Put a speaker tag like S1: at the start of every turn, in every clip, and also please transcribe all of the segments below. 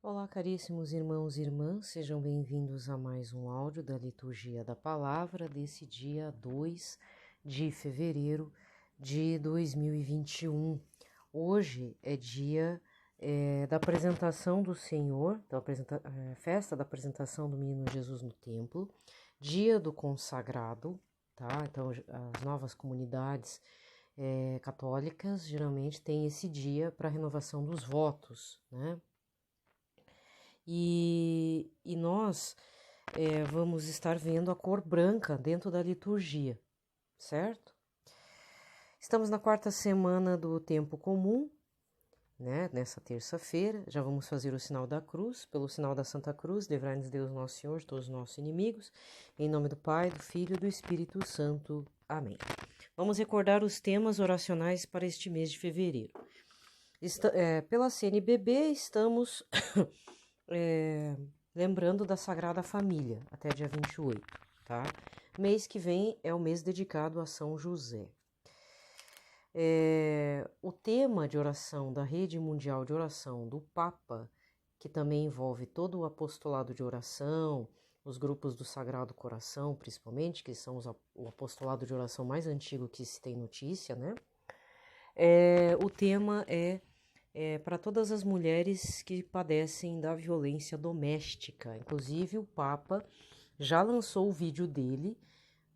S1: Olá, caríssimos irmãos e irmãs, sejam bem-vindos a mais um áudio da Liturgia da Palavra desse dia 2 de fevereiro de 2021. Hoje é dia da apresentação do Senhor, festa da apresentação do Menino Jesus no Templo, dia do consagrado, tá? Então, as novas comunidades católicas geralmente têm esse dia para renovação dos votos, né? E nós vamos estar vendo a cor branca dentro da liturgia, certo? Estamos na quarta semana do tempo comum, né? Nessa terça-feira, já vamos fazer o sinal da cruz. Pelo sinal da Santa Cruz, livrai-nos Deus Nosso Senhor de todos os nossos inimigos. Em nome do Pai, do Filho e do Espírito Santo. Amém. Vamos recordar os temas oracionais para este mês de fevereiro. Pela CNBB, estamos... lembrando da Sagrada Família, até dia 28, tá? Mês que vem é o mês dedicado a São José. O tema de oração da Rede Mundial de Oração do Papa, que também envolve todo o apostolado de oração, os grupos do Sagrado Coração, principalmente, que são o apostolado de oração mais antigo que se tem notícia, né? O tema para todas as mulheres que padecem da violência doméstica. Inclusive, o Papa já lançou o vídeo dele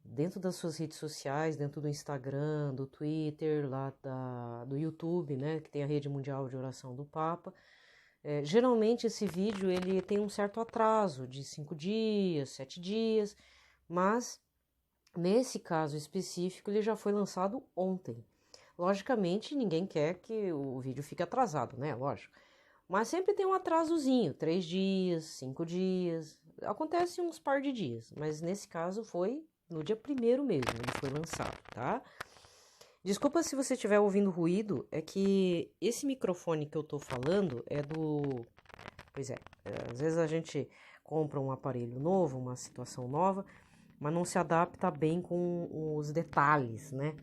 S1: dentro das suas redes sociais, dentro do Instagram, do Twitter, lá do YouTube, né, que tem a Rede Mundial de Oração do Papa. Geralmente, esse vídeo ele tem um certo atraso de 5 dias, 7 dias, mas nesse caso específico ele já foi lançado ontem. Logicamente, ninguém quer que o vídeo fique atrasado, né? Lógico. Mas sempre tem um atrasozinho, 3 dias, 5 dias, acontece uns par de dias. Mas nesse caso foi no dia 1º mesmo, ele foi lançado, tá? Desculpa se você estiver ouvindo ruído, é que esse microfone que eu tô falando é do... Pois é, às vezes a gente compra um aparelho novo, uma situação nova, mas não se adapta bem com os detalhes, né?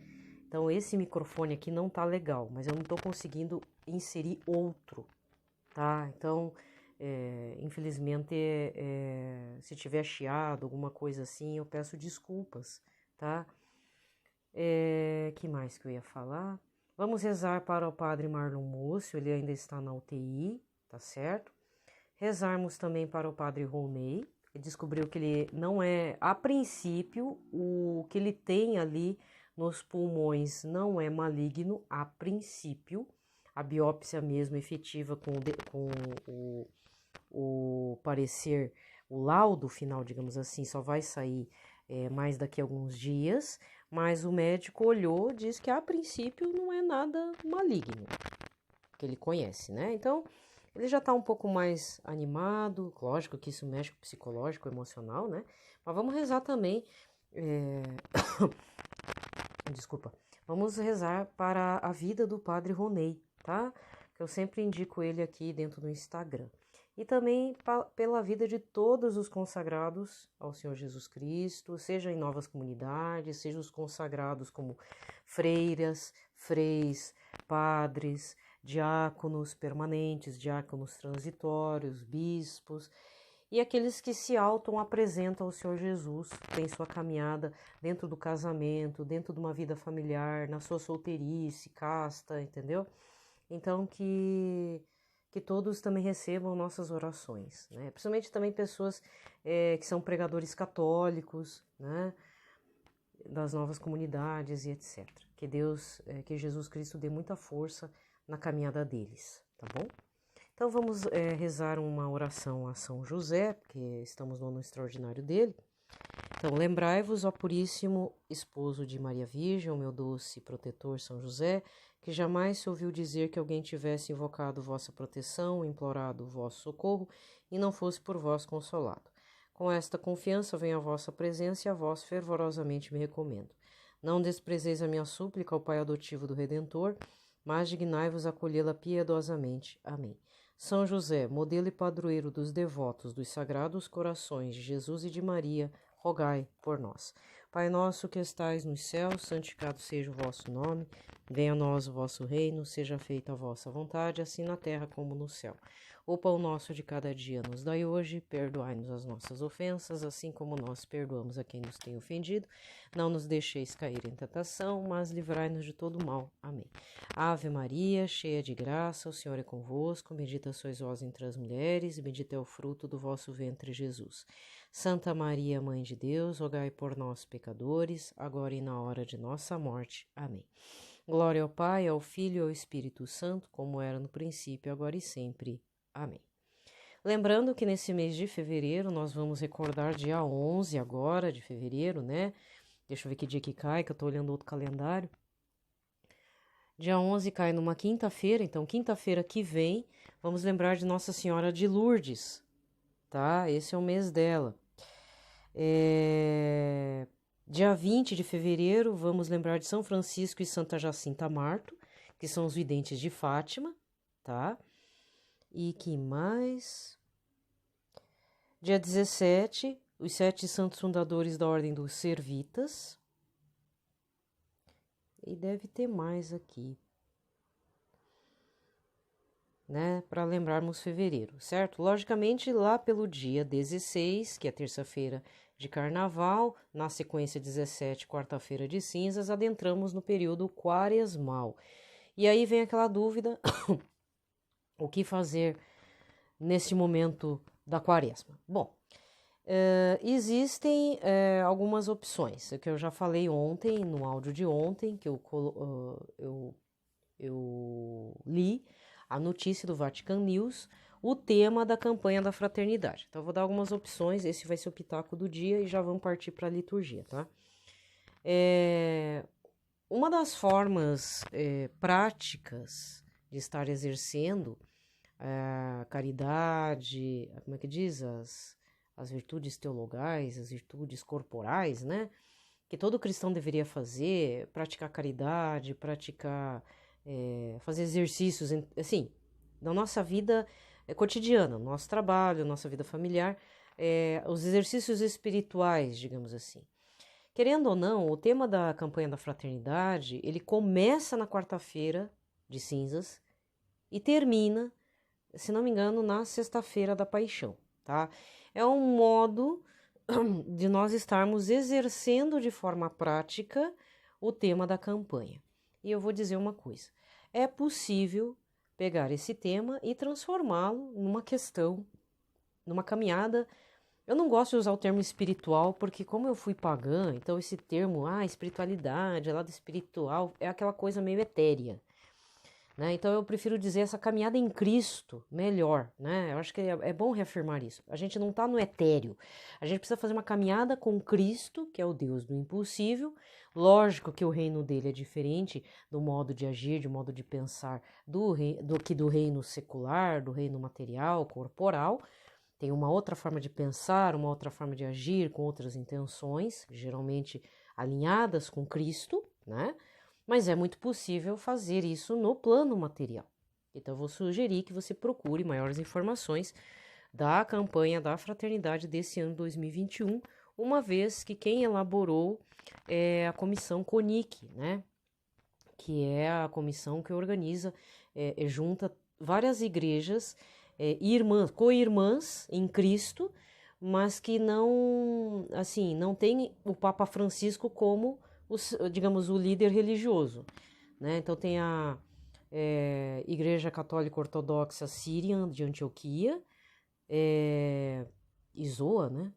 S1: Então, esse microfone aqui não tá legal, mas eu não tô conseguindo inserir outro, tá? Então, infelizmente, se tiver chiado, alguma coisa assim, eu peço desculpas, tá? Que mais que eu ia falar? Vamos rezar para o Padre Marlon Múcio, ele ainda está na UTI, tá certo? Rezarmos também para o Padre Ronei, ele descobriu que ele não é, a princípio, o que ele tem ali nos pulmões não é maligno, a princípio. A biópsia mesmo efetiva com o parecer, o laudo final, digamos assim, só vai sair mais daqui a alguns dias, mas o médico olhou e diz que a princípio não é nada maligno, que ele conhece, né? Então, ele já tá um pouco mais animado, lógico que isso mexe com o psicológico, emocional, né? Mas vamos rezar também... Desculpa. Vamos rezar para a vida do Padre Ronei, tá? Que eu sempre indico ele aqui dentro do Instagram. E também pela vida de todos os consagrados ao Senhor Jesus Cristo, seja em novas comunidades, seja os consagrados como freiras, freis, padres, diáconos permanentes, diáconos transitórios, bispos, e aqueles que se auto-apresentam ao Senhor Jesus, tem sua caminhada dentro do casamento, dentro de uma vida familiar, na sua solteirice, casta, entendeu? Então, que todos também recebam nossas orações, né? Principalmente também pessoas que são pregadores católicos, né? Das novas comunidades e etc. Que Deus, que Jesus Cristo dê muita força na caminhada deles, tá bom? Então vamos rezar uma oração a São José, porque estamos no ano extraordinário dele. Então lembrai-vos, ó puríssimo esposo de Maria Virgem, o meu doce protetor São José, que jamais se ouviu dizer que alguém tivesse invocado vossa proteção, implorado vosso socorro, e não fosse por vós consolado. Com esta confiança venho à vossa presença e a vós fervorosamente me recomendo. Não desprezeis a minha súplica ao Pai adotivo do Redentor, mas dignai-vos acolhê-la piedosamente. Amém. São José, modelo e padroeiro dos devotos dos Sagrados Corações de Jesus e de Maria, rogai por nós. Pai nosso que estais nos céus, santificado seja o vosso nome. Venha a nós o vosso reino, seja feita a vossa vontade, assim na terra como no céu. O pão nosso de cada dia nos dai hoje, perdoai-nos as nossas ofensas, assim como nós perdoamos a quem nos tem ofendido. Não nos deixeis cair em tentação, mas livrai-nos de todo mal. Amém. Ave Maria, cheia de graça, o Senhor é convosco, bendita sois vós entre as mulheres, e bendito é o fruto do vosso ventre, Jesus. Santa Maria, Mãe de Deus, rogai por nós, pecadores, agora e na hora de nossa morte. Amém. Glória ao Pai, ao Filho e ao Espírito Santo, como era no princípio, agora e sempre. Amém. Lembrando que nesse mês de fevereiro, nós vamos recordar dia 11 agora de fevereiro, né? Deixa eu ver que dia que cai, que eu tô olhando outro calendário. Dia 11 cai numa quinta-feira, então quinta-feira que vem, vamos lembrar de Nossa Senhora de Lourdes, tá? Esse é o mês dela. Dia 20 de fevereiro, vamos lembrar de São Francisco e Santa Jacinta Marto, que são os videntes de Fátima, tá? E que mais? Dia 17, os 7 santos fundadores da Ordem dos Servitas. E deve ter mais aqui, né? Para lembrarmos fevereiro, certo? Logicamente, lá pelo dia 16, que é terça-feira de Carnaval, na sequência 17, quarta-feira de cinzas, adentramos no período quaresmal. E aí vem aquela dúvida, o que fazer nesse momento da quaresma? Bom, existem algumas opções, que eu já falei ontem, no áudio de ontem, que eu li a notícia do Vatican News, o tema da campanha da fraternidade. Então, eu vou dar algumas opções, esse vai ser o pitaco do dia e já vamos partir para a liturgia, tá? Uma das formas práticas de estar exercendo a caridade, como é que diz? As virtudes teologais, as virtudes corporais, né? Que todo cristão deveria fazer, praticar caridade, fazer exercícios, assim, na nossa vida cotidiana, no nosso trabalho, nossa vida familiar, os exercícios espirituais, digamos assim. Querendo ou não, o tema da campanha da fraternidade, ele começa na quarta-feira de cinzas e termina, se não me engano, na sexta-feira da paixão, tá? É um modo de nós estarmos exercendo de forma prática o tema da campanha. E eu vou dizer uma coisa, é possível pegar esse tema e transformá-lo numa questão, numa caminhada. Eu não gosto de usar o termo espiritual, porque como eu fui pagã, então esse termo, espiritualidade, lado espiritual, é aquela coisa meio etérea, né? Então eu prefiro dizer essa caminhada em Cristo, melhor, né? Eu acho que é bom reafirmar isso. A gente não está no etéreo, a gente precisa fazer uma caminhada com Cristo, que é o Deus do impossível. Lógico que o reino dele é diferente do modo de agir, do modo de pensar do reino secular, do reino material, corporal. Tem uma outra forma de pensar, uma outra forma de agir, com outras intenções, geralmente alinhadas com Cristo, né? Mas é muito possível fazer isso no plano material. Então, eu vou sugerir que você procure maiores informações da campanha da fraternidade desse ano 2021, uma vez que quem elaborou é a comissão CONIC, né? Que é a comissão que organiza, junta várias igrejas, co-irmãs em Cristo, mas que não, assim, não tem o Papa Francisco como digamos, o líder religioso, né? Então tem a Igreja Católica Ortodoxa Síria de Antioquia, ISOA, né?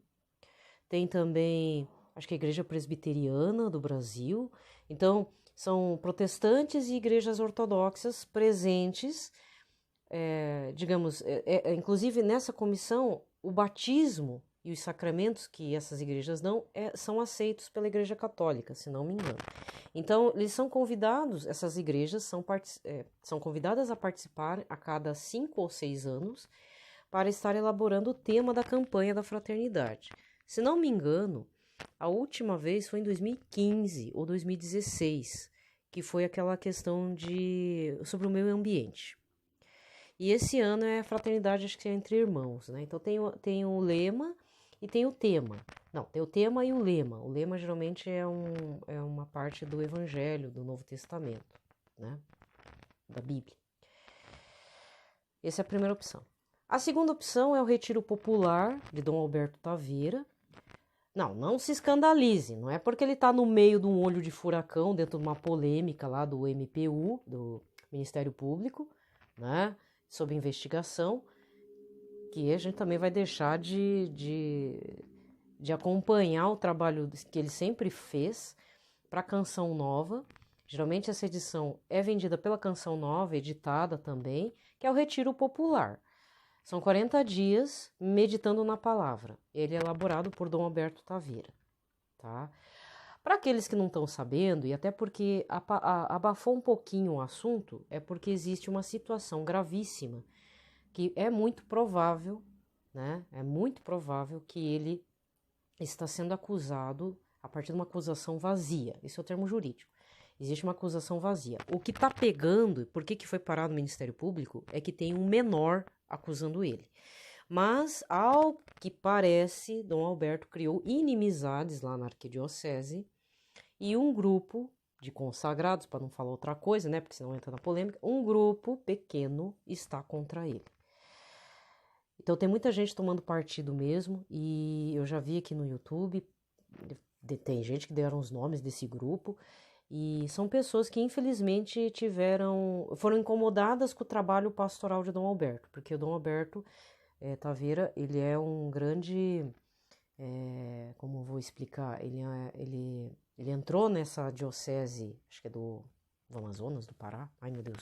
S1: Tem também, acho que a Igreja Presbiteriana do Brasil. Então, são protestantes e igrejas ortodoxas presentes, digamos, inclusive nessa comissão, o batismo e os sacramentos que essas igrejas dão são aceitos pela Igreja Católica, se não me engano. Então, eles são convidados, essas igrejas são convidadas a participar a cada 5 ou 6 anos para estar elaborando o tema da campanha da fraternidade. Se não me engano, a última vez foi em 2015 ou 2016, que foi aquela questão sobre o meio ambiente. E esse ano é a fraternidade, acho que é entre irmãos, né? Então tem o lema e tem o tema. Não, tem o tema e o lema. O lema geralmente é uma parte do Evangelho, do Novo Testamento, né? Da Bíblia. Essa é a primeira opção. A segunda opção é o Retiro Popular, de Dom Alberto Taveira. Não se escandalize, não é porque ele está no meio de um olho de furacão, dentro de uma polêmica lá do MPU, do Ministério Público, né, sob investigação, que a gente também vai deixar de acompanhar o trabalho que ele sempre fez para a Canção Nova. Geralmente essa edição é vendida pela Canção Nova, editada também, que é o Retiro Popular. São 40 dias meditando na palavra. Ele é elaborado por Dom Alberto Taveira, tá? Para aqueles que não estão sabendo, e até porque abafou um pouquinho o assunto, é porque existe uma situação gravíssima que é muito provável, né? É muito provável que ele está sendo acusado a partir de uma acusação vazia. Esse é o termo jurídico. Existe uma acusação vazia. O que está pegando, por que foi parado no Ministério Público, é que tem um menor acusando ele. Mas, ao que parece, Dom Alberto criou inimizades lá na arquidiocese e um grupo de consagrados, para não falar outra coisa, né, porque senão entra na polêmica, um grupo pequeno está contra ele. Então tem muita gente tomando partido mesmo, e eu já vi aqui no YouTube, tem gente que deram os nomes desse grupo, e são pessoas que infelizmente foram incomodadas com o trabalho pastoral de Dom Alberto, porque o Dom Alberto Taveira, ele é um grande, como eu vou explicar, ele entrou nessa diocese, acho que é do Amazonas, do Pará, ai meu Deus,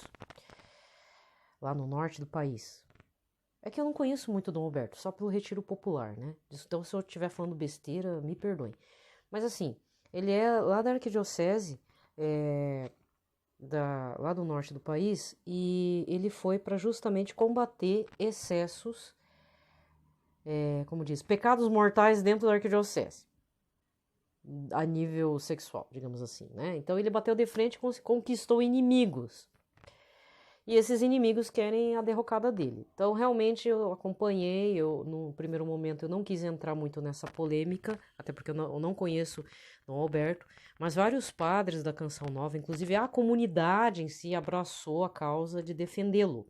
S1: lá no norte do país. É que eu não conheço muito Dom Alberto, só pelo Retiro Popular, né? Então se eu estiver falando besteira, me perdoe. Mas assim, ele é lá da arquidiocese, lá do norte do país, e ele foi para justamente combater excessos, como diz, pecados mortais dentro da arquidiocese, a nível sexual, digamos assim, né? Então ele bateu de frente e conquistou inimigos. E esses inimigos querem a derrocada dele. Então, realmente, eu acompanhei, no primeiro momento eu não quis entrar muito nessa polêmica, até porque eu não conheço Dom Alberto, mas vários padres da Canção Nova, inclusive a comunidade em si, abraçou a causa de defendê-lo.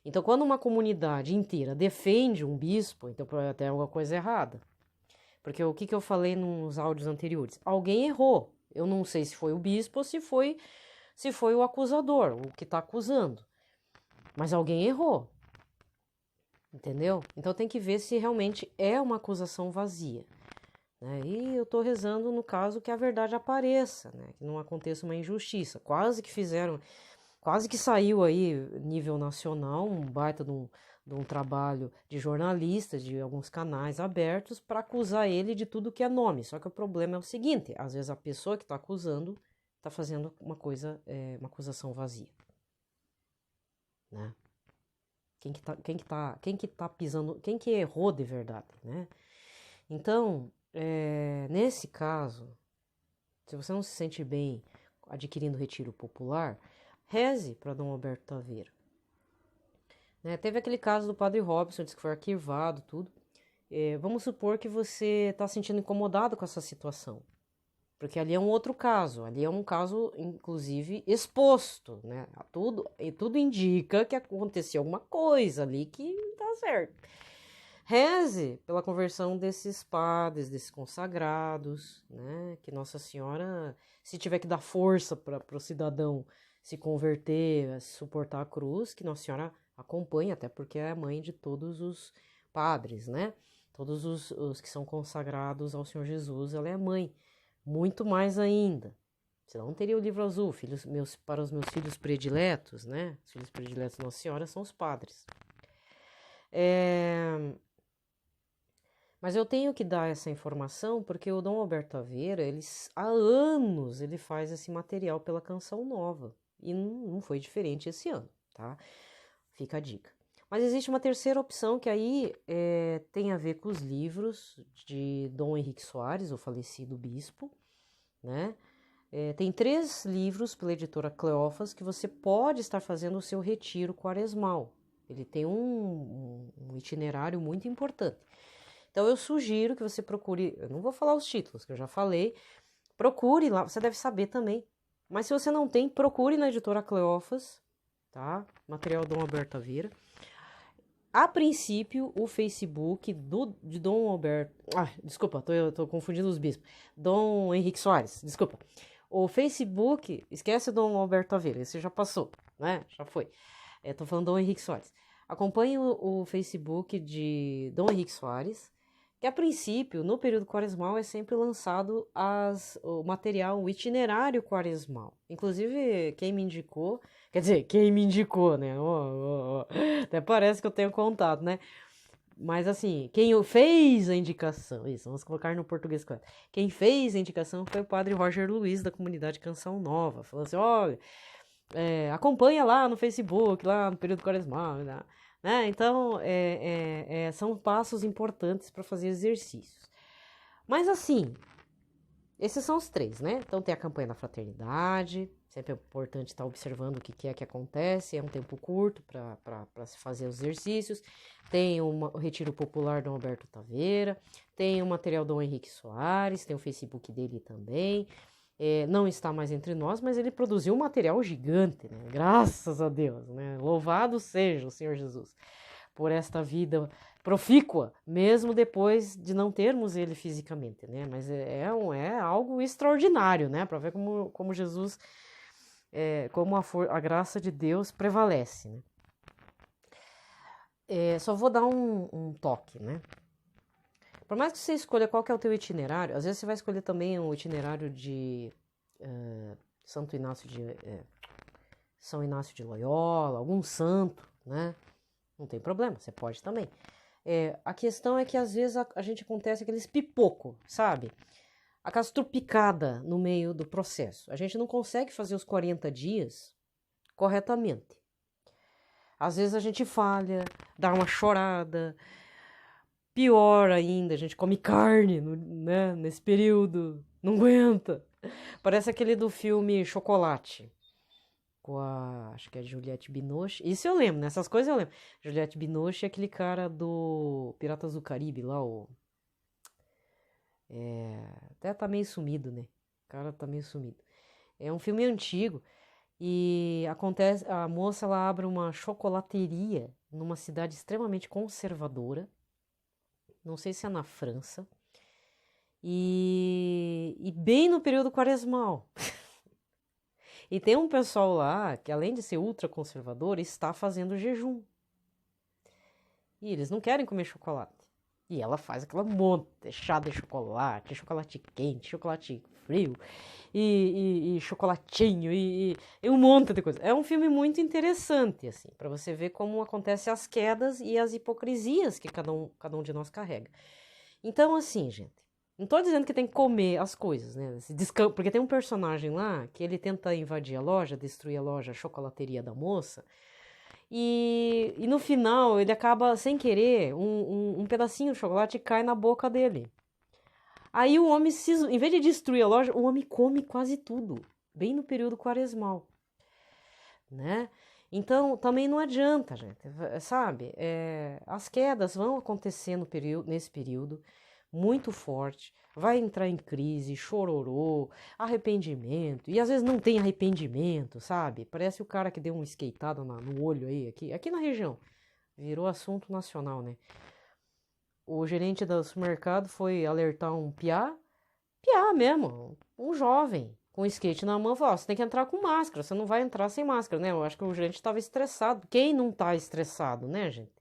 S1: Então, quando uma comunidade inteira defende um bispo, então tem alguma coisa errada. Porque o que eu falei nos áudios anteriores? Alguém errou. Eu não sei se foi o bispo ou se foi o acusador, o que está acusando. Mas alguém errou, entendeu? Então tem que ver se realmente é uma acusação vazia, né? E eu tô rezando, no caso, que a verdade apareça, né? Que não aconteça uma injustiça. Quase que saiu aí, nível nacional, um baita de um trabalho de jornalistas, de alguns canais abertos, para acusar ele de tudo que é nome. Só que o problema é o seguinte, às vezes a pessoa que está acusando está fazendo uma acusação vazia. Né? Quem que tá pisando, quem que errou de verdade, né? Então, nesse caso, se você não se sente bem adquirindo retiro popular, reze para Dom Alberto Taveira. Né? Teve aquele caso do Padre Robson, disse que foi arquivado, tudo. Vamos supor que você está se sentindo incomodado com essa situação. Porque ali é um outro caso, ali é um caso, inclusive, exposto, né? Tudo indica que aconteceu alguma coisa ali que tá certo. Reze pela conversão desses padres, desses consagrados, né? Que Nossa Senhora, se tiver que dar força para o cidadão se converter, suportar a cruz, que Nossa Senhora acompanhe, até porque é a mãe de todos os padres, né? Todos os que são consagrados ao Senhor Jesus, ela é a mãe. Muito mais ainda. Senão não teria o livro azul, para os meus filhos prediletos, né? Os filhos prediletos de Nossa Senhora são os padres. Mas eu tenho que dar essa informação porque o Dom Alberto Taveira, há anos ele faz esse material pela Canção Nova. E não foi diferente esse ano, tá? Fica a dica. Mas existe uma terceira opção que aí tem a ver com os livros de Dom Henrique Soares, o falecido bispo, né? Tem 3 livros pela editora Cleófas que você pode estar fazendo o seu retiro quaresmal. Ele tem um itinerário muito importante. Então eu sugiro que você procure, eu não vou falar os títulos, que eu já falei, procure lá, você deve saber também. Mas se você não tem, procure na editora Cleófas, tá? Material Dom Alberto Taveira. A princípio, o Facebook de Dom Alberto... desculpa, eu tô confundindo os bispos. Dom Henrique Soares, desculpa. O Facebook, esquece o Dom Alberto Taveira, esse já passou, né? Já foi. Tô falando do Dom Henrique Soares. Acompanhe o Facebook de Dom Henrique Soares, que a princípio, no período quaresmal, é sempre lançado o material, o itinerário quaresmal. Inclusive, quem me indicou, né? Até parece que eu tenho contato, né? Mas assim, quem fez a indicação, isso, vamos colocar no português correto. Quem fez a indicação foi o padre Roger Luiz, da comunidade Canção Nova. Falou assim, olha, acompanha lá no Facebook, lá no período quaresmal, né? Então, são passos importantes para fazer exercícios. Mas assim, esses são os 3, né? Então tem a campanha da fraternidade, sempre é importante estar observando o que é que acontece, é um tempo curto para se fazer os exercícios. Tem o Retiro Popular Dom Alberto Taveira, tem o material Dom Henrique Soares, tem o Facebook dele também. Não está mais entre nós, mas ele produziu um material gigante, né? Graças a Deus, né? Louvado seja o Senhor Jesus por esta vida profícua, mesmo depois de não termos ele fisicamente, né? Mas é algo extraordinário, né? Para ver como Jesus, como a graça de Deus prevalece, né? Só vou dar um toque, né? Por mais que você escolha qual que é o teu itinerário, às vezes você vai escolher também o itinerário de São Inácio de Loyola, algum santo, né? Não tem problema, você pode também. A questão é que às vezes a gente acontece aqueles pipoco, sabe? Aquelas trupicada no meio do processo. A gente não consegue fazer os 40 dias corretamente. Às vezes a gente falha, dá uma chorada. Pior ainda, a gente come carne, né, nesse período, não aguenta. Parece aquele do filme Chocolate, com acho que é Juliette Binoche. Isso eu lembro, né? Essas coisas eu lembro. Juliette Binoche é aquele cara do Piratas do Caribe lá, até tá meio sumido, né? O cara tá meio sumido. É um filme antigo e acontece, a moça ela abre uma chocolateria numa cidade extremamente conservadora. Não sei se é na França. E bem no período quaresmal. E tem um pessoal lá que, além de ser ultra conservador, está fazendo jejum. E eles não querem comer chocolate. E ela faz aquela monte, chá de chocolate quente, chocolate frio, e chocolatinho, e um monte de coisa. É um filme muito interessante, assim, para você ver como acontecem as quedas e as hipocrisias que cada um de nós carrega. Então, assim, gente, não tô dizendo que tem que comer as coisas, né? Porque tem um personagem lá que ele tenta invadir a loja, destruir a loja, a chocolateria da moça, e no final ele acaba, sem querer, um pedacinho de chocolate cai na boca dele. Aí o homem, em vez de destruir a loja, o homem come quase tudo, bem no período quaresmal, né? Então, também não adianta, gente, sabe? As quedas vão acontecer nesse período muito forte, vai entrar em crise, chororô, arrependimento, e às vezes não tem arrependimento, sabe? Parece o cara que deu uma skateada no olho aí, aqui na região. Virou assunto nacional, né? O gerente do supermercado foi alertar um piá mesmo, um jovem, com skate na mão, falou, você tem que entrar com máscara, você não vai entrar sem máscara, né? Eu acho que o gerente estava estressado. Quem não tá estressado, né, gente?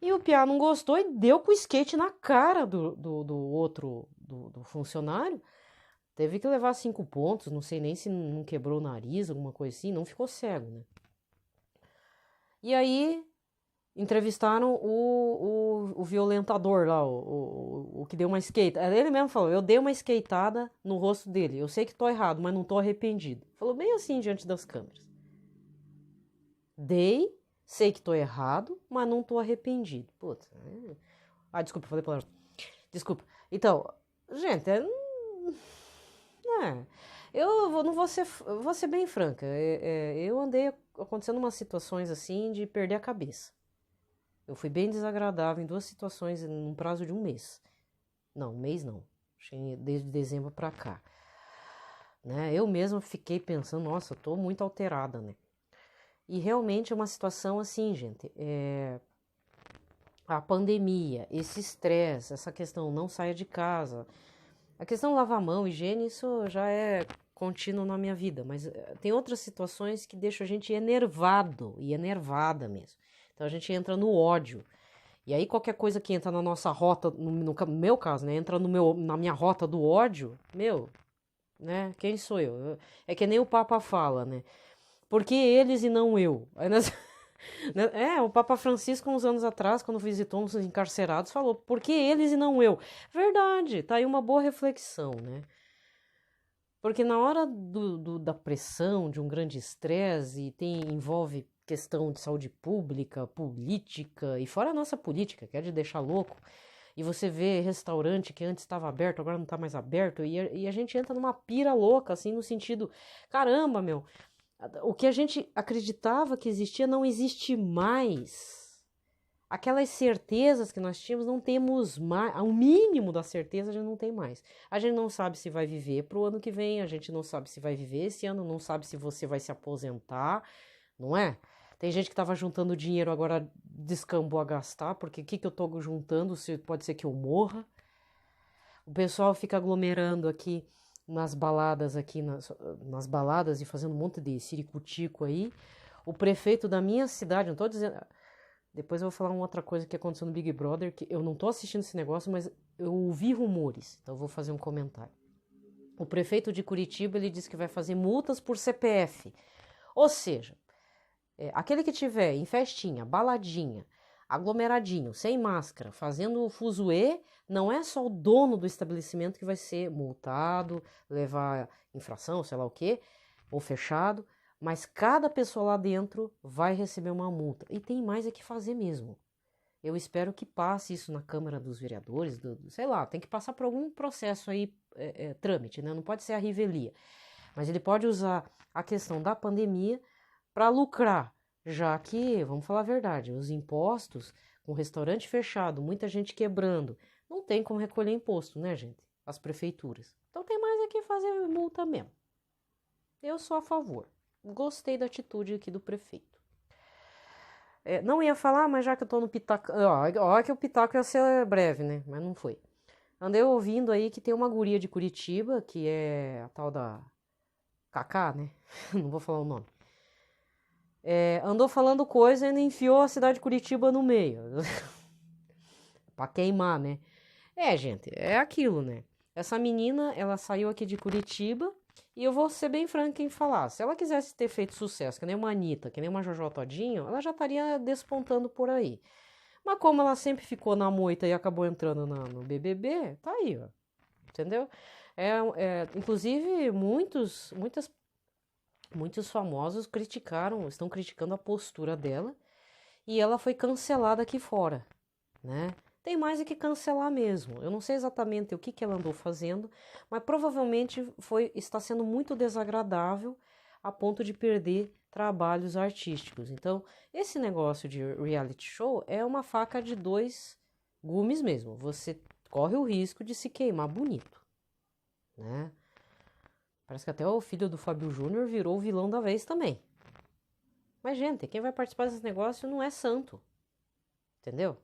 S1: E o piá não gostou e deu com o skate na cara do outro, do funcionário. Teve que levar 5 pontos, não sei nem se não quebrou o nariz, alguma coisa assim, não ficou cego, né? E aí entrevistaram o violentador lá, o que deu uma skate. Ele mesmo falou, eu dei uma skateada no rosto dele. Eu sei que tô errado, mas não tô arrependido. Falou bem assim diante das câmeras. Sei que tô errado, mas não tô arrependido. Putz. Desculpa, falei palavra. Desculpa. Então, gente, eu não vou ser bem franca. Eu andei acontecendo umas situações assim de perder a cabeça. Eu fui bem desagradável em 2 situações num prazo de 1 mês. Não, 1 mês não. Desde dezembro pra cá. Né? Eu mesma fiquei pensando, nossa, eu tô muito alterada, né? E realmente é uma situação assim, gente. a pandemia, esse estresse, essa questão não saia de casa, a questão lavar a mão, higiene, isso já é contínuo na minha vida, mas tem outras situações que deixam a gente enervado e enervada mesmo. Então a gente entra no ódio. E aí qualquer coisa que entra na nossa rota, no meu caso, né, entra na minha rota do ódio, né, quem sou eu? É que nem o Papa fala, né, por que eles e não eu? O Papa Francisco, uns anos atrás, quando visitou uns encarcerados, falou, por que eles e não eu? Verdade, tá aí uma boa reflexão, né, porque na hora da pressão, de um grande estresse, envolve questão de saúde pública, política, e fora a nossa política, que é de deixar louco, e você vê restaurante que antes estava aberto, agora não está mais aberto, e a gente entra numa pira louca, assim, no sentido, caramba, meu, o que a gente acreditava que existia não existe mais. Aquelas certezas que nós tínhamos, não temos mais. Ao mínimo da certeza, a gente não tem mais. A gente não sabe se vai viver para o ano que vem, a gente não sabe se vai viver esse ano, não sabe se você vai se aposentar, não é? Tem gente que estava juntando dinheiro, agora descambou a gastar, porque o que eu estou juntando? Pode ser que eu morra. O pessoal fica aglomerando nas baladas, nas baladas e fazendo um monte de ciricutico aí. O prefeito da minha cidade, não estou dizendo. Depois eu vou falar uma outra coisa que aconteceu no Big Brother, que eu não tô assistindo esse negócio, mas eu ouvi rumores, então eu vou fazer um comentário. O prefeito de Curitiba, ele disse que vai fazer multas por CPF. Ou seja, aquele que tiver em festinha, baladinha, aglomeradinho, sem máscara, fazendo fuzuê, não é só o dono do estabelecimento que vai ser multado, levar infração, sei lá o quê, ou fechado, mas cada pessoa lá dentro vai receber uma multa. E tem mais é que fazer mesmo. Eu espero que passe isso na Câmara dos Vereadores, sei lá, tem que passar por algum processo aí, trâmite, né? Não pode ser a revelia. Mas ele pode usar a questão da pandemia para lucrar, já que, vamos falar a verdade, os impostos, com restaurante fechado, muita gente quebrando, não tem como recolher imposto, né, gente? As prefeituras. Então tem mais é que fazer multa mesmo. Eu sou a favor. Gostei da atitude aqui do prefeito. Não ia falar, mas já que eu tô no pitaco. Ó, que o pitaco ia ser breve, né? Mas não foi. Andei ouvindo aí que tem uma guria de Curitiba, que é a tal da Cacá, né? Não vou falar o nome. Andou falando coisa e ainda enfiou a cidade de Curitiba no meio. Pra queimar, né? Gente, é aquilo, né? Essa menina, ela saiu aqui de Curitiba. E eu vou ser bem franca em falar, se ela quisesse ter feito sucesso, que nem uma Anitta, que nem uma Jojo Todinho, ela já estaria despontando por aí. Mas como ela sempre ficou na moita e acabou entrando no BBB, tá aí, ó. Entendeu? Inclusive, muitos famosos estão criticando a postura dela, e ela foi cancelada aqui fora, né? Tem mais é que cancelar mesmo. Eu não sei exatamente o que ela andou fazendo, mas provavelmente está sendo muito desagradável a ponto de perder trabalhos artísticos. Então, esse negócio de reality show é uma faca de dois gumes mesmo. Você corre o risco de se queimar bonito, né? Parece que até o filho do Fábio Júnior virou o vilão da vez também. Mas, gente, quem vai participar desse negócio não é santo. Entendeu?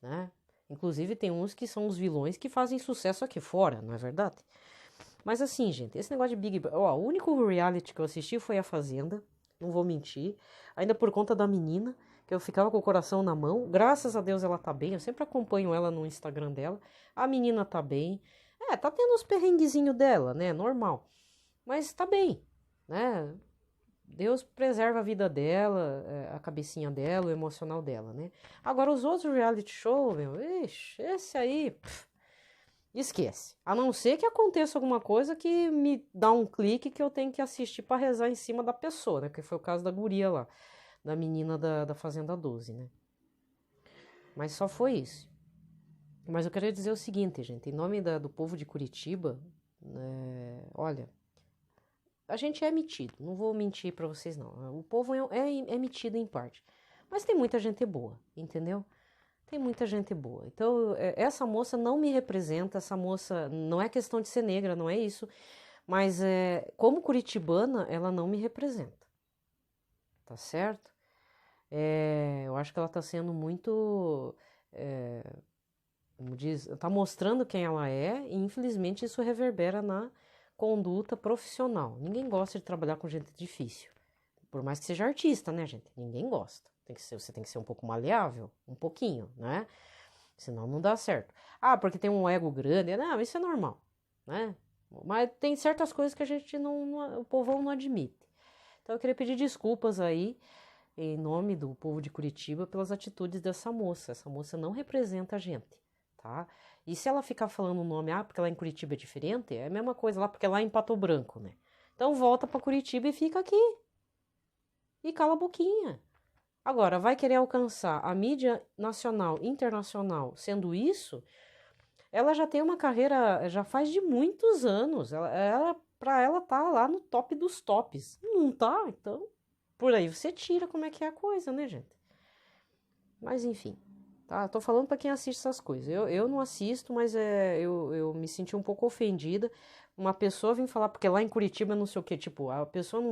S1: Né? Inclusive tem uns que são os vilões que fazem sucesso aqui fora, não é verdade? Mas assim, gente, esse negócio de Big Brother... o único reality que eu assisti foi A Fazenda, não vou mentir. Ainda por conta da menina, que eu ficava com o coração na mão. Graças a Deus ela tá bem, eu sempre acompanho ela no Instagram dela. A menina tá bem. Tá tendo os perrenguezinhos dela, né? Normal. Mas tá bem, né? Deus preserva a vida dela, a cabecinha dela, o emocional dela, né? Agora, os outros reality show, esse aí, esquece. A não ser que aconteça alguma coisa que me dá um clique que eu tenho que assistir para rezar em cima da pessoa, né? Que foi o caso da guria lá, da menina da Fazenda 12, né? Mas só foi isso. Mas eu queria dizer o seguinte, gente, em nome do povo de Curitiba, olha... A gente é metido, não vou mentir pra vocês não. O povo é metido em parte. Mas tem muita gente boa, entendeu? Tem muita gente boa. Então, essa moça não me representa, essa moça não é questão de ser negra, não é isso. Mas como curitibana, ela não me representa. Tá certo? Eu acho que ela está sendo muito, como diz, está mostrando quem ela é e infelizmente isso reverbera na conduta profissional. Ninguém gosta de trabalhar com gente difícil, por mais que seja artista, né, gente? Ninguém gosta. Você tem que ser um pouco maleável, um pouquinho, né? Senão não dá certo. Ah, porque tem um ego grande. Não, isso é normal, né? Mas tem certas coisas que a gente o povão não admite. Então eu queria pedir desculpas aí, em nome do povo de Curitiba, pelas atitudes dessa moça. Essa moça não representa a gente, tá? E se ela ficar falando o nome, porque lá em Curitiba é diferente, é a mesma coisa lá, porque lá em Pato Branco, né? Então volta para Curitiba e fica aqui. E cala a boquinha. Agora, vai querer alcançar a mídia nacional, internacional, sendo isso, ela já tem uma carreira, já faz de muitos anos. Para ela tá lá no top dos tops. Não tá? Então, por aí você tira como é que é a coisa, né, gente? Mas enfim, tá? Tô falando para quem assiste essas coisas. Eu não assisto, mas eu me senti um pouco ofendida. Uma pessoa vem falar, porque lá em Curitiba não sei o que, tipo, a pessoa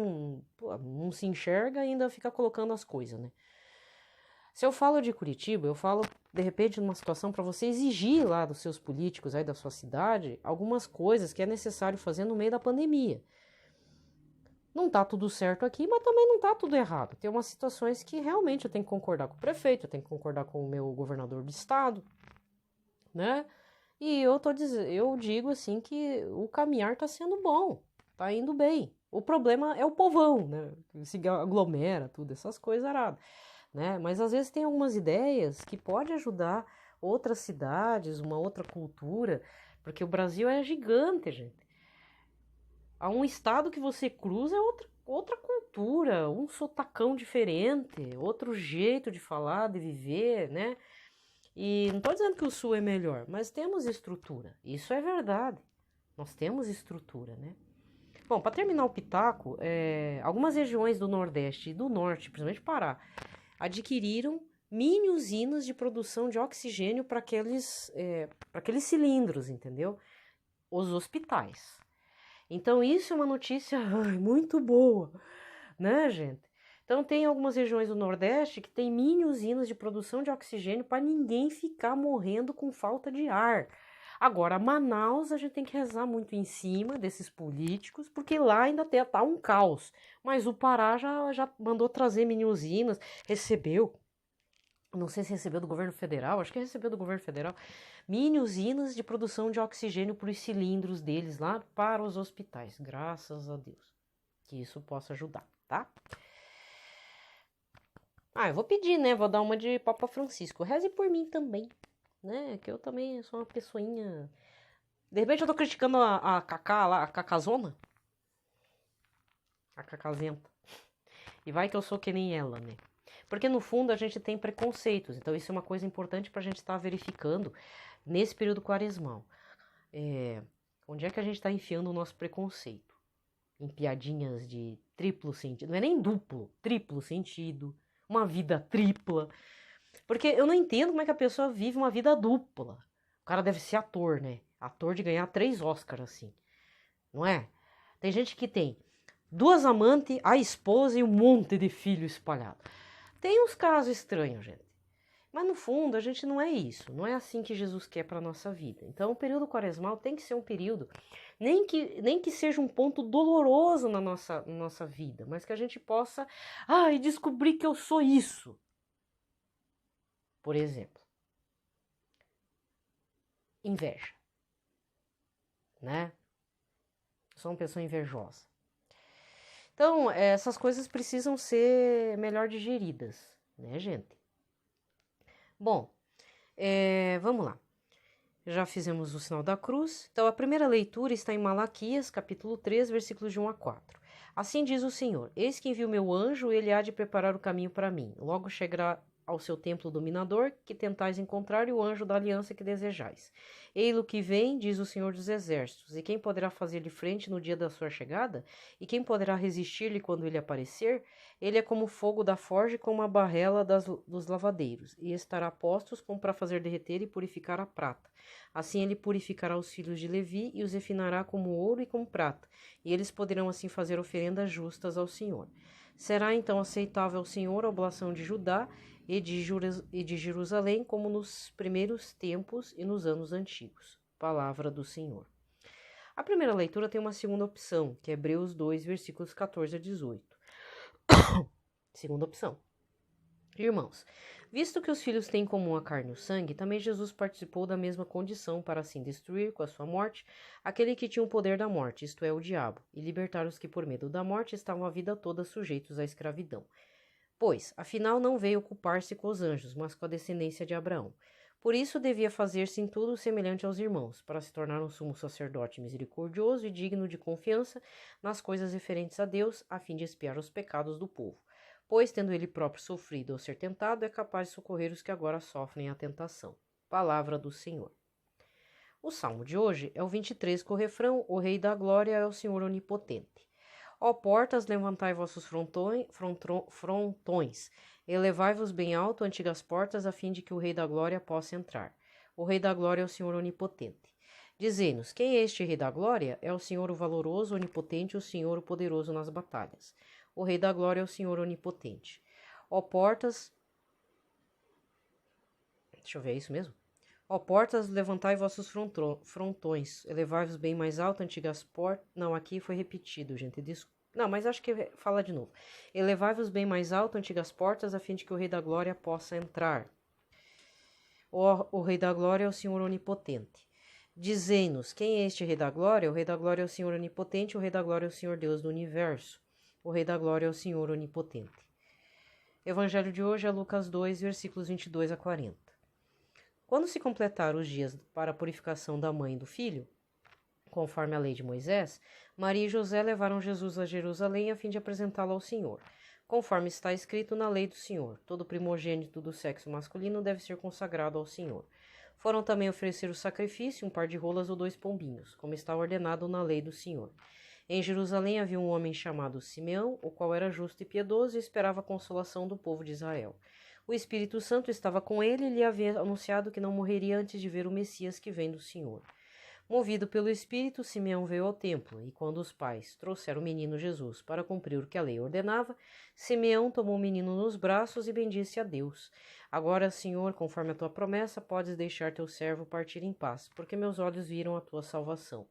S1: não se enxerga e ainda fica colocando as coisas, né? Se eu falo de Curitiba, eu falo, de repente, numa situação para você exigir lá dos seus políticos aí da sua cidade algumas coisas que é necessário fazer no meio da pandemia. Não tá tudo certo aqui, mas também não tá tudo errado. Tem umas situações que realmente eu tenho que concordar com o prefeito, eu tenho que concordar com o meu governador do estado, né? E eu digo assim que o caminhar tá sendo bom, tá indo bem. O problema é o povão, né? Se aglomera, tudo, essas coisas aradas. Né? Mas às vezes tem algumas ideias que pode ajudar outras cidades, uma outra cultura, porque o Brasil é gigante, gente. Há um estado que você cruza é outra cultura, um sotacão diferente, outro jeito de falar, de viver, né? E não estou dizendo que o Sul é melhor, mas temos estrutura. Isso é verdade. Nós temos estrutura, né? Bom, para terminar o pitaco, algumas regiões do Nordeste e do Norte, principalmente Pará, adquiriram mini usinas de produção de oxigênio para aqueles cilindros, entendeu? Os hospitais. Então, isso é uma notícia muito boa, né, gente? Então, tem algumas regiões do Nordeste que tem mini usinas de produção de oxigênio para ninguém ficar morrendo com falta de ar. Agora, Manaus, a gente tem que rezar muito em cima desses políticos, porque lá ainda tá um caos. Mas o Pará já mandou trazer mini usinas, recebeu, não sei se recebeu do governo federal, acho que recebeu do governo federal, mini usinas de produção de oxigênio para os cilindros deles lá para os hospitais. Graças a Deus que isso possa ajudar, tá? Eu vou pedir, né? Vou dar uma de Papa Francisco. Reze por mim também, né? Que eu também sou uma pessoinha. De repente eu tô criticando a Cacá lá, a Cacazona. A Cacazenta. E vai que eu sou que nem ela, né? Porque no fundo a gente tem preconceitos. Então isso é uma coisa importante pra gente estar verificando nesse período quaresmal. Onde é que a gente tá enfiando o nosso preconceito? Em piadinhas de triplo sentido. Não é nem duplo, triplo sentido. Uma vida tripla. Porque eu não entendo como é que a pessoa vive uma vida dupla. O cara deve ser ator, né? Ator de ganhar 3 Oscars, assim. Não é? Tem gente que tem 2 amantes, a esposa e um monte de filho espalhado. Tem uns casos estranhos, gente. Mas no fundo, a gente não é isso. Não é assim que Jesus quer para a nossa vida. Então, o período quaresmal tem que ser um período, nem que seja um ponto doloroso na nossa vida, mas que a gente possa, descobrir que eu sou isso. Por exemplo, inveja, né? Sou uma pessoa invejosa. Então, essas coisas precisam ser melhor digeridas, né, gente? Bom, vamos lá. Já fizemos o sinal da cruz. Então, a primeira leitura está em Malaquias, capítulo 3, versículos de 1 a 4. Assim diz o Senhor: Eis que envio meu anjo, ele há de preparar o caminho para mim. Logo chegará ao seu templo dominador, que tentais encontrar, e o anjo da aliança que desejais. Ei-lo que vem, diz o Senhor dos Exércitos, e quem poderá fazer-lhe frente no dia da sua chegada? E quem poderá resistir-lhe quando ele aparecer? Ele é como fogo da forja e como a barrela dos lavadeiros, e estará postos como para fazer derreter e purificar a prata. Assim ele purificará os filhos de Levi e os refinará como ouro e como prata, e eles poderão assim fazer oferendas justas ao Senhor. Será então aceitável ao Senhor a oblação de Judá e de Jerusalém, como nos primeiros tempos e nos anos antigos. Palavra do Senhor. A primeira leitura tem uma segunda opção, que é Hebreus 2, versículos 14 a 18. Segunda opção. Irmãos, visto que os filhos têm em comum a carne e o sangue, também Jesus participou da mesma condição para assim destruir, com a sua morte, aquele que tinha o poder da morte, isto é, o diabo, e libertar os que por medo da morte estavam a vida toda sujeitos à escravidão. Pois, afinal, não veio ocupar-se com os anjos, mas com a descendência de Abraão. Por isso devia fazer-se em tudo semelhante aos irmãos, para se tornar um sumo sacerdote misericordioso e digno de confiança nas coisas referentes a Deus, a fim de expiar os pecados do povo. Pois, tendo ele próprio sofrido ao ser tentado, é capaz de socorrer os que agora sofrem a tentação. Palavra do Senhor. O salmo de hoje é o 23, com o refrão: O Rei da Glória é o Senhor Onipotente. Ó portas, levantai vossos frontões, elevai-vos bem alto, antigas portas, a fim de que o Rei da Glória possa entrar. O Rei da Glória é o Senhor Onipotente. Dizei-nos, quem é este Rei da Glória? É o Senhor o valoroso, onipotente, o Senhor o poderoso nas batalhas. O Rei da Glória é o Senhor Onipotente. Ó portas... Deixa eu ver, é isso mesmo? Ó portas, levantai vossos frontões, elevai-vos bem mais alto, antigas portas... Não, aqui foi repetido, gente, desculpa. Não, mas acho que fala de novo. Elevai-vos bem mais alto, antigas portas, a fim de que o Rei da Glória possa entrar. O Rei da Glória é o Senhor Onipotente. Dizei-nos, quem é este Rei da Glória? O Rei da Glória é o Senhor Onipotente, o Rei da Glória é o Senhor Deus do Universo. O Rei da Glória é o Senhor Onipotente. Evangelho de hoje é Lucas 2, versículos 22 a 40. Quando se completaram os dias para a purificação da mãe e do filho, conforme a lei de Moisés, Maria e José levaram Jesus a Jerusalém a fim de apresentá-lo ao Senhor. Conforme está escrito na lei do Senhor, todo primogênito do sexo masculino deve ser consagrado ao Senhor. Foram também oferecer o sacrifício, um par de rolas ou 2 pombinhos, como está ordenado na lei do Senhor. Em Jerusalém havia um homem chamado Simeão, o qual era justo e piedoso e esperava a consolação do povo de Israel. O Espírito Santo estava com ele e lhe havia anunciado que não morreria antes de ver o Messias que vem do Senhor. Movido pelo Espírito, Simeão veio ao templo, e quando os pais trouxeram o menino Jesus para cumprir o que a lei ordenava, Simeão tomou o menino nos braços e bendisse a Deus. Agora, Senhor, conforme a tua promessa, podes deixar teu servo partir em paz, porque meus olhos viram a tua salvação,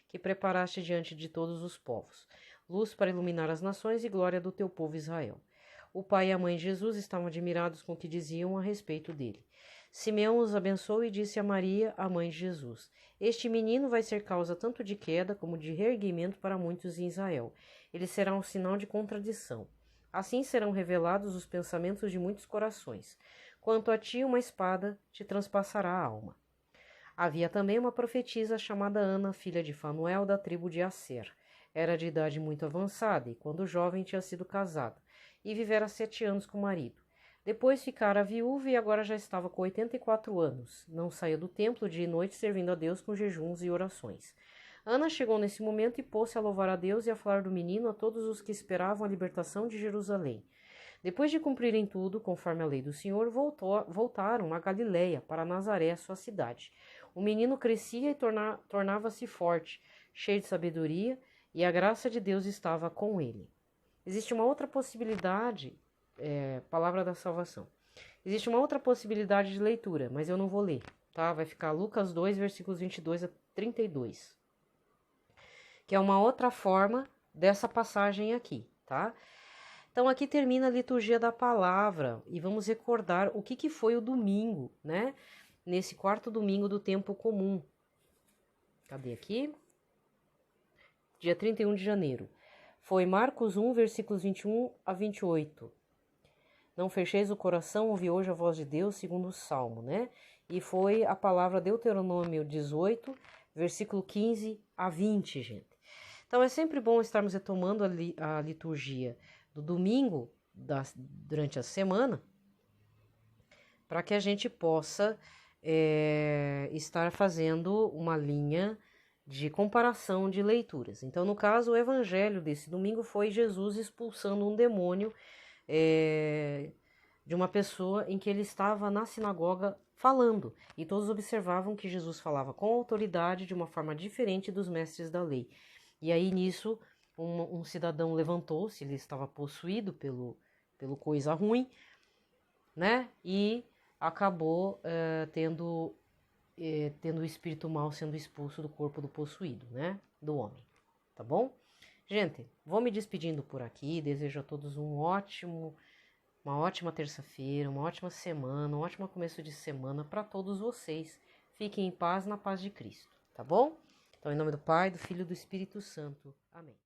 S1: que preparaste diante de todos os povos, luz para iluminar as nações e glória do teu povo Israel. O pai e a mãe de Jesus estavam admirados com o que diziam a respeito dele. Simeão os abençoou e disse a Maria, a mãe de Jesus: Este menino vai ser causa tanto de queda como de reerguimento para muitos em Israel. Ele será um sinal de contradição. Assim serão revelados os pensamentos de muitos corações. Quanto a ti, uma espada te transpassará a alma. Havia também uma profetisa chamada Ana, filha de Fanuel, da tribo de Asser. Era de idade muito avançada e, quando jovem, tinha sido casada, e vivera 7 anos com o marido. Depois ficara viúva e agora já estava com 84 anos. Não saía do templo dia e noite servindo a Deus com jejuns e orações. Ana chegou nesse momento e pôs-se a louvar a Deus e a falar do menino a todos os que esperavam a libertação de Jerusalém. Depois de cumprirem tudo, conforme a lei do Senhor, voltaram a Galiléia, para Nazaré, sua cidade. O menino crescia e tornava-se forte, cheio de sabedoria, e a graça de Deus estava com ele. Existe uma outra possibilidade, palavra da salvação. Existe uma outra possibilidade de leitura, mas eu não vou ler, tá? Vai ficar Lucas 2, versículos 22 a 32. Que é uma outra forma dessa passagem aqui, tá? Então, aqui termina a liturgia da palavra e vamos recordar o que foi o domingo, né? Nesse 4º domingo do tempo comum. Cadê aqui? Dia 31 de janeiro. Foi Marcos 1, versículos 21 a 28. Não fecheis o coração, ouvi hoje a voz de Deus, segundo o Salmo, né? E foi a palavra Deuteronômio 18, versículo 15 a 20, gente. Então, é sempre bom estarmos retomando a liturgia do domingo durante a semana, para que a gente possa estar fazendo uma linha de comparação de leituras. Então, no caso, o evangelho desse domingo foi Jesus expulsando um demônio de uma pessoa em que ele estava na sinagoga falando, e todos observavam que Jesus falava com autoridade de uma forma diferente dos mestres da lei. E aí, nisso, um cidadão levantou-se, ele estava possuído pelo coisa ruim, né? E acabou tendo o espírito mal sendo expulso do corpo do possuído, né? Do homem, tá bom? Gente, vou me despedindo por aqui, desejo a todos uma ótima terça-feira, uma ótima semana, um ótimo começo de semana para todos vocês. Fiquem em paz, na paz de Cristo, tá bom? Então, em nome do Pai, do Filho e do Espírito Santo. Amém.